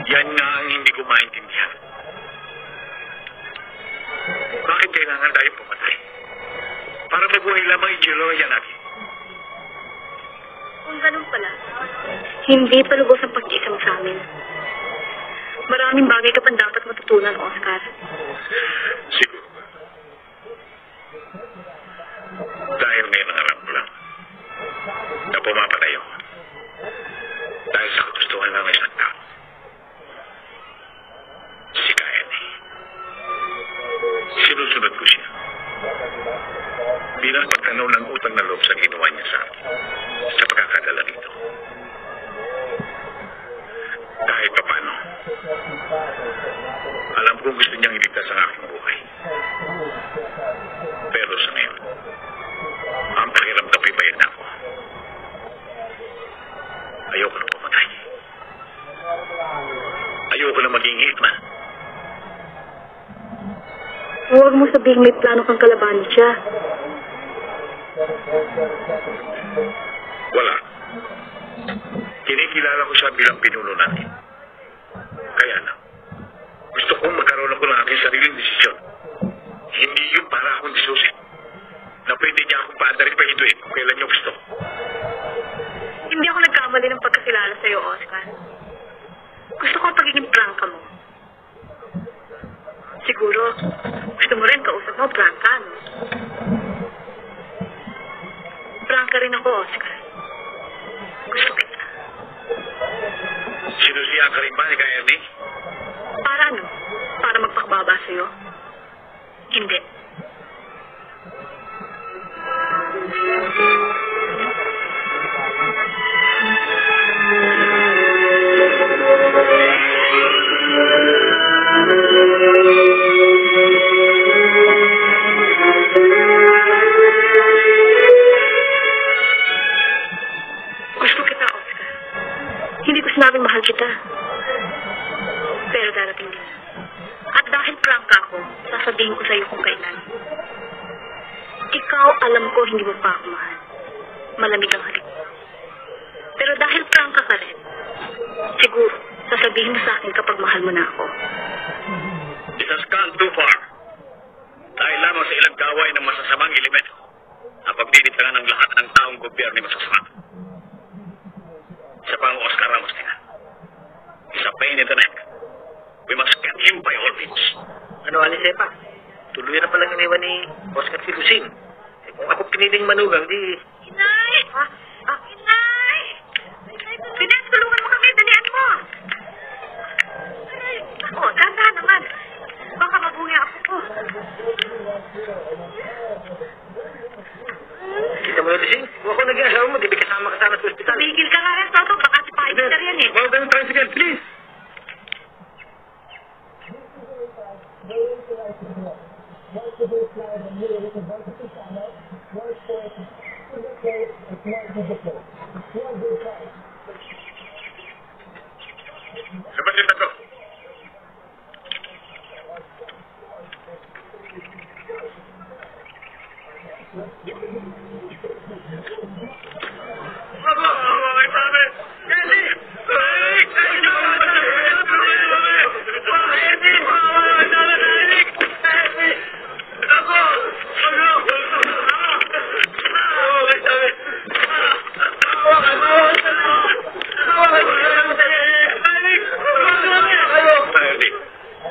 Yan nga ang hindi ko maintindihan. Bakit kailangan tayo pumatay? Para mabuhay lamang ang ideolohiya natin. Kung ganun pala, hindi palubos ang pag-iisa mo sa amin. Maraming bagay ka pang dapat matutunan, Oscar. Siguro. Dahil ngayon ang alam ko lang na pumapatay ako. Dahil sa kagustuhan lang ng isang tao. Si Kaede. Sinusunod ko siya. Bilang pagtanaw ng utang na loob sa ginawa niya sa akin. Sa pagkakadala rito. Kahit pa paano, alam kong gusto niyang iligtas ang aking buhay. Pero sa ngayon, ang pakiramdam ay bayad na ako. Ayoko na pumatay. Ayoko na maging hitman. Huwag mo sabihin may plano kang kalabanin siya. Wala. Kinikilala ko siya bilang pinuno natin. Kaya na, gusto kong magkaroon ako ng aking sariling desisyon. Hindi yung para akong disusin. Na pwede niya akong paandarin pa hinduin kung kailan niyo gusto. Hindi ako nagkamali ng pagkakilala sa'yo, Oscar. Gusto ko ang pagiging prangka mo. Siguro, gusto mo rin kausap mo, prangka, no? Prangka rin ako, Oscar. Gusto kita. Sinusiyan ka rin ba ni Kaya Ernie? Para ano? Para para magpakababa sa'yo? Hindi. Gusto kita, Oscar. Hindi ko sinabing mahal kita. Pero darating din. At dahil prangka ako, sasabihin ko sa'yo kung kailan. Ikaw, alam ko, hindi mo pa ako mahal. Malamig ang halik mo. Pero dahil prangka ka rin, siguro, sasabihin mo sa akin kapag mahal mo na ako. It has gone too far. Dahil lamang sa ilang gaway ng masasamang elemento ang pagdidiktaran ng lahat ng taong gobyerno masasama. Isa pa ang Oscar Ramos na yan. Isa pain in the neck. We must get him by all means. Ano, Alisepa? Tuloy na palang iniwan ni Oscar si Lucine. Eh, kung ako piniling manugang, di... Inay! Inay! Binet, tulungan mo kami. Dalian mo. Aray, ako, dahan naman. Baka mabungi ako po. Kita mo, Lucine? Kung ako naging asawa mo, di ba kasama ka sana sa ospital? Tumigil ka nga rin, Toto. Baka si Piper yan eh. Well, then, tricycle, please. Sebastian Tato.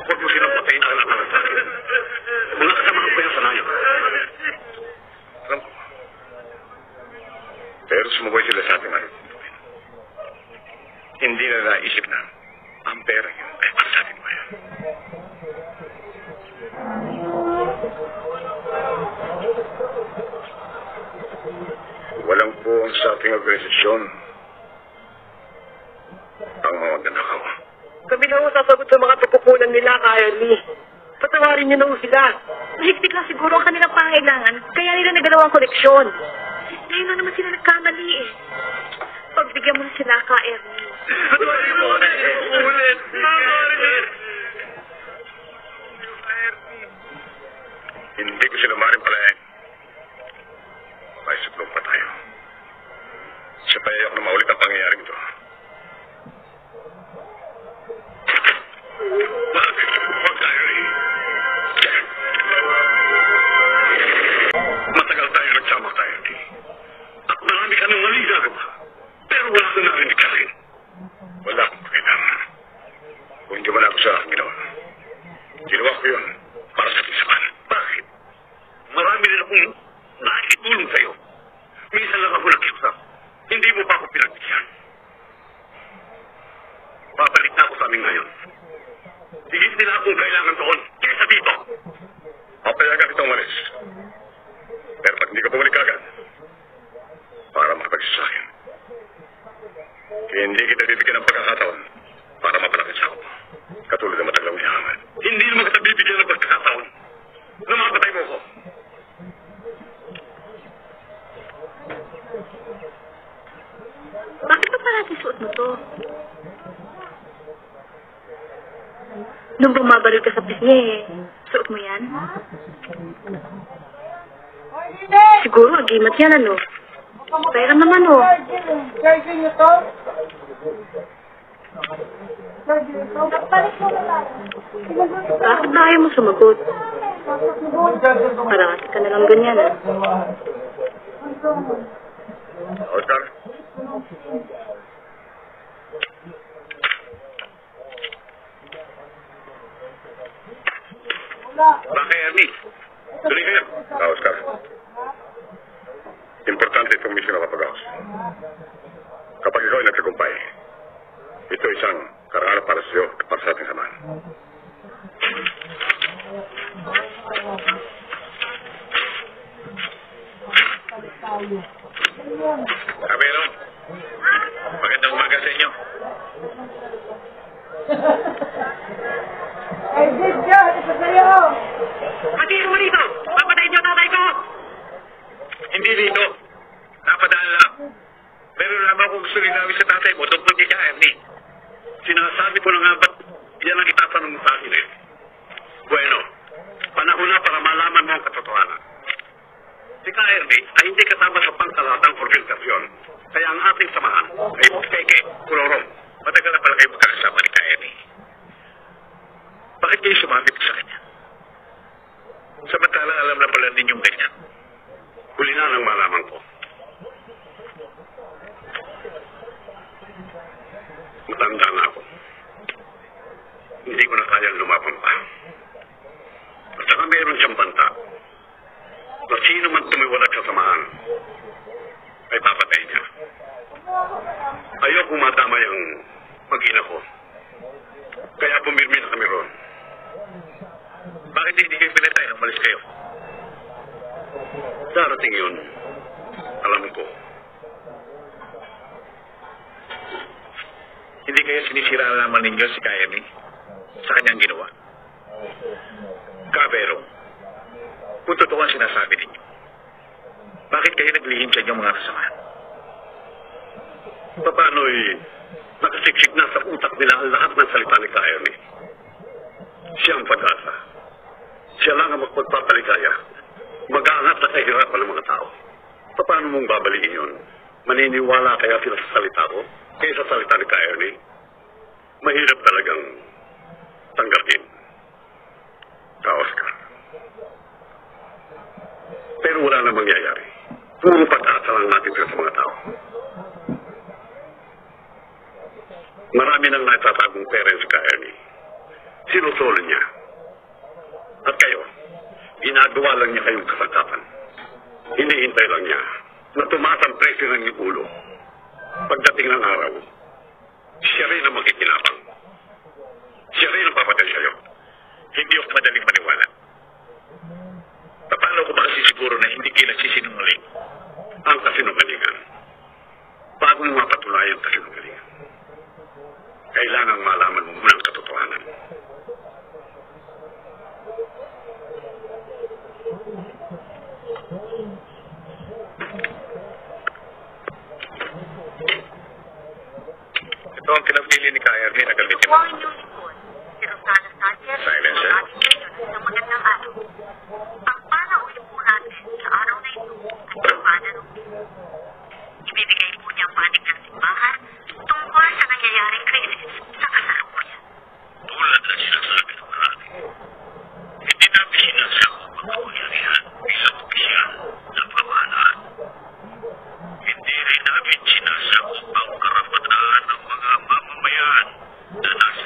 Huwag mo silang patayin ang anak sa akin. Mga kasamahan ko yan sa nayo. Alam ko. Pero sumuboy sila sa ating ano. Hindi na naisip na ang pera yun ay para sa ating bayan. Walang po sa ating organisasyon ang mga nanakaw. Kami na ho sasagot sa mga pagkukunan nila, kaya ni. Patawarin niyo na ho sila. Mahigpit lang siguro ang kanilang pangailangan, kaya nila nagalaw ang koleksyon. Ngayon na naman sila nagkamali eh. Pagbigyan mo na sila, Ka Ernie. Patawarin mo na ulit. Hindi ko sila maaaring palayan. May suplong pa tayo. Siya pa iyak na maulit ang pangyayaring ito. Bakit? Huwag tayo rin. Matagal tayo nagsama tayo, Andy. At marami ka nang mali nagawa. Pero wala ka narinig sa akin. Wala akong pakialam. Kung hindi wala ko sa aking ginawa. Ginawa ko yun para sa tisakan. Bakit? Marami rin akong nakikitulong sa'yo. Minsan lang ako nakiusap. Hindi mo pa ako pinagbigyan. Babalik na ako sa amin ngayon. Higit nila akong kailangan doon kaysa dito. Papayagan kitang umalis. Pero pag hindi ka bumalik agad, para makapagsis sa akin, hindi kita bibigyan ng pagkakataon para mapalapit sa ako. Katulad ng mataglaw ni Ahmed. Hindi naman kita bibigyan ng pagkakataon na mapatay mo ko. Bakit pa parati suot mo to? Nung bumabaril ka sa pisngi eh, suot mo yan? Siguro, agimat yan ano? Pera naman oh. Bakit ba ayaw mo sumagot? Parang ka na lang ganyan ah. Oscar? Bakit, Ernie? Tuloy kayo. Oscar. Importante itong misyon na kapag-aos. Kapag ikaw ay nagtagumpay, ito isang karangal para sa iyo at para sa ating samahan. Kabero, magandang umaga sa inyo. Ay, Didyo, ito sa'yo! Matiro mo rito! Papatayin niyo tatay ko! Hindi dito. Napadaan lang. Pero lamang kung gusto linawin sa tatay mo tungkol kay Ernie. Sinasabi ko na nga ba't yan ang itatanong mo sa akin eh. Bueno, panahon na para malaman mo ang katotohanan. Si Ernie ay hindi kasama sa pangkalatang organisasyon. Kaya ang ating samahan ay peke, kurorong. Matagal na pala kayo magkakasama ni Ernie. Bakit kayo sumabit sa kanya? Samantala alam na pala ninyong ganyan. Huli na nang malaman ko. Matanda na ako. Hindi ko na kayang lumapang pa. At saka meron siyang banta na sino man tumiwalag sa samahan ay papatay niya. Ayoko madamay ang mag-ina ko. Kaya pumirmi na kami ron. Bakit hindi kayo pinatay nang malis kayo? Darating yun. Alam ko. Hindi kaya sinisira naman ninyo si Kayani sa kanyang ginawa. Kabero, kung totoo ang sinasabi ninyo, bakit kayo naglihim sa inyong mga kasamahan? Paano'y nakasiksik na sa utak nila ang lahat ng salita ni Kayani? Siya ang pag-asa. Siya lang ang magpagpapaligaya. Mag-aangat na kahirapan ng mga tao. Paano mong babaliin yun? Maniniwala kaya sila sa salita ko? Kaya sa salita ni Kayani? Mahirap talagang tanggapin. Oscar. Pero wala na mangyayari. Puro pag-asa lang natin sa mga tao. Marami nang natatagong parents si Kayani. Sinusolo niya. At kayo, ginagawa lang niya kayong kasangkapan. Hinihintay lang niya na tumaas ang presyo ng iyong ulo. Pagdating ng araw, siya rin ang makikinabang. Siya rin ang papatay sa'yo. Hindi ako madaling maniwala. Paano ko ba kasi siguro na hindi kayo nagsisinungaling ang kasinungalingan? Bago mo mapatunayan ang kasinungalingan, kailangan malaman mo muna ang katotohanan. Ito ang pinapili ni Kayani na gamitin mo. Huwag niyong likod. Si Rosana Sanchez, Silencer. ating ngayon sa magandang araw. Ang panauhin po natin sa araw na ito ay kampana ng ibibigay po niya ang panig ng simbahan tungkol sa nangyayaring krisis sa kasalukuyan. Tulad na sinasabi ng marami, hindi namin sinasama ang pagkakunyarihan bilang opisyal ng pamahalaan. Hindi rin namin sinasakop ang karapatan ng mga mamamayan na nasa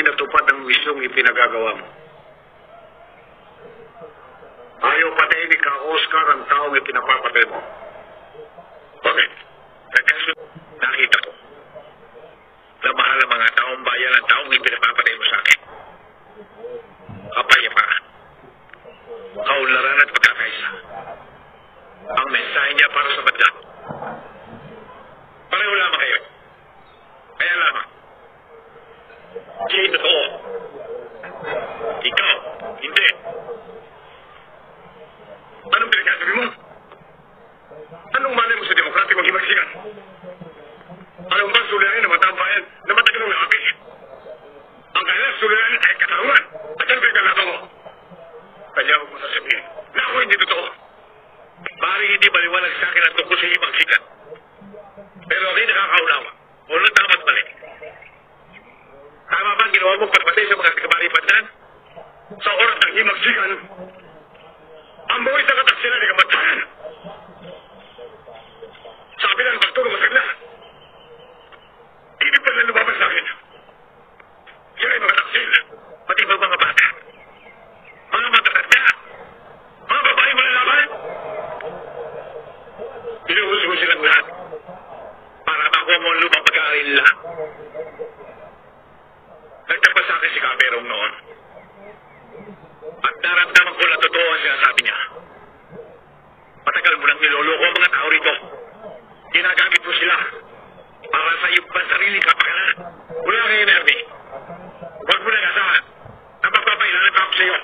namin natupad ang misyong ipinagagawa mo. Ayaw patayin ni Ka Oscar ang taong ipinapapatay mo. Bakit? Nakita ko na mahal ang mga taong bayan ang taong ipinapapatay mo sa akin. Kapayapaan, kaunlaran at pagkakaisa. Ang mensahe niya para sa bansa. Pareho lamang kayo. Kaya lamang. Hindi totoo. Ikaw, hindi. Anong pinagsasabi mo? Anong malay mo sa demokratikong himagsikan? Anong bang suliranin ng matang bayan na matagal ng labi? Ang kailang suliranin ay katarungan at ang pinagkalaban mo. Kaya huwag mo sasabihin na ako hindi totoo. Maaaring hindi baliwalag sa akin ang tungkol sa himagsikan. Pero ako'y nakakaunawa. Walang tama't mali. Tama ba ang ginawa mong pagpatay sa mga taga-Maribandaan? Sa oras ng himagsikan, ang buhay sa kataksilan ay kamatayan. Sabi ng pastor masagla. Hindi pa na lumabas sa akin. Sila ay mga taksil, pati ba mga bata? Mga matatanda? Mga babae malalaban? Inuuso mo silang lahat para makuha mo ang lumang pag-aaral nila. Nagtapos sa akin si Caberong noon. At naramdaman ko na totoo ang sinasabi niya. Matagal mo nang niloloko ang mga tao rito. Ginagamit mo sila para sa iyong pansariling kapakanan. Wala kayo, Nervi. Huwag mo nang asahan na magpapailanap ako sa iyo.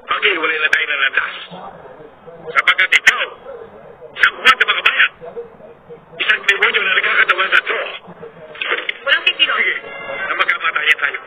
Pag-iwalay na tayo ng landas. Sapagkat ikaw, isang kuwan sa mga bayan. Isang demonyo na nagkakatawan sa tro. Walang sitino. Sige, na magkamatayan tayo.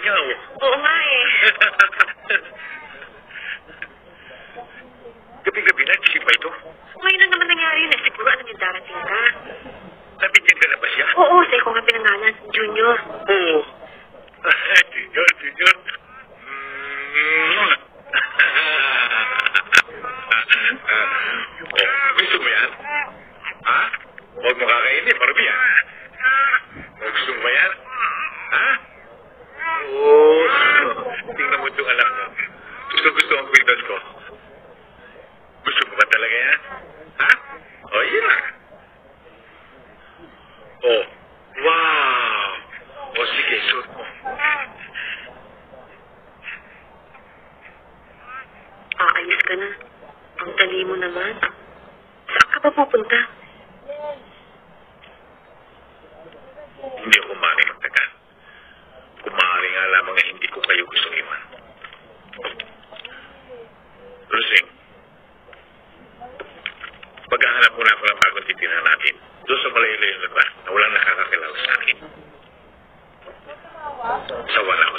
ikaw. Oo nga eh. Gabi-gabi na, gising pa ito. Ngayon na naman nangyari yun eh. Siguro ano yung darating ka. Nabigyan ka na ba siya? Oo, sa'yo ko nga pinangalan. Junior. Oo. Junior. Gusto mo yan? Ha? Huwag mo kakainin, Barbie, ha? Gusto mo yan? Ha? Oo. Tingnan mo itong anak mo. Gusto ang kwintas ko. Gusto mo ba talaga yan? Ha? O, yun na. Oh. Wow. O, sige, suot mo. Aayos ka na. Ang dali mo naman. Saan ka pa pupunta? Hindi ako maaaring magtagal. Kung maaari nga lamang ay hindi ko kayo gustong iwan. Rusing, paghahanap muna ako ng bagong titirahan natin. Doon sa malayo-layo na ba na walang nakakakilala sa akin. Sawa na ako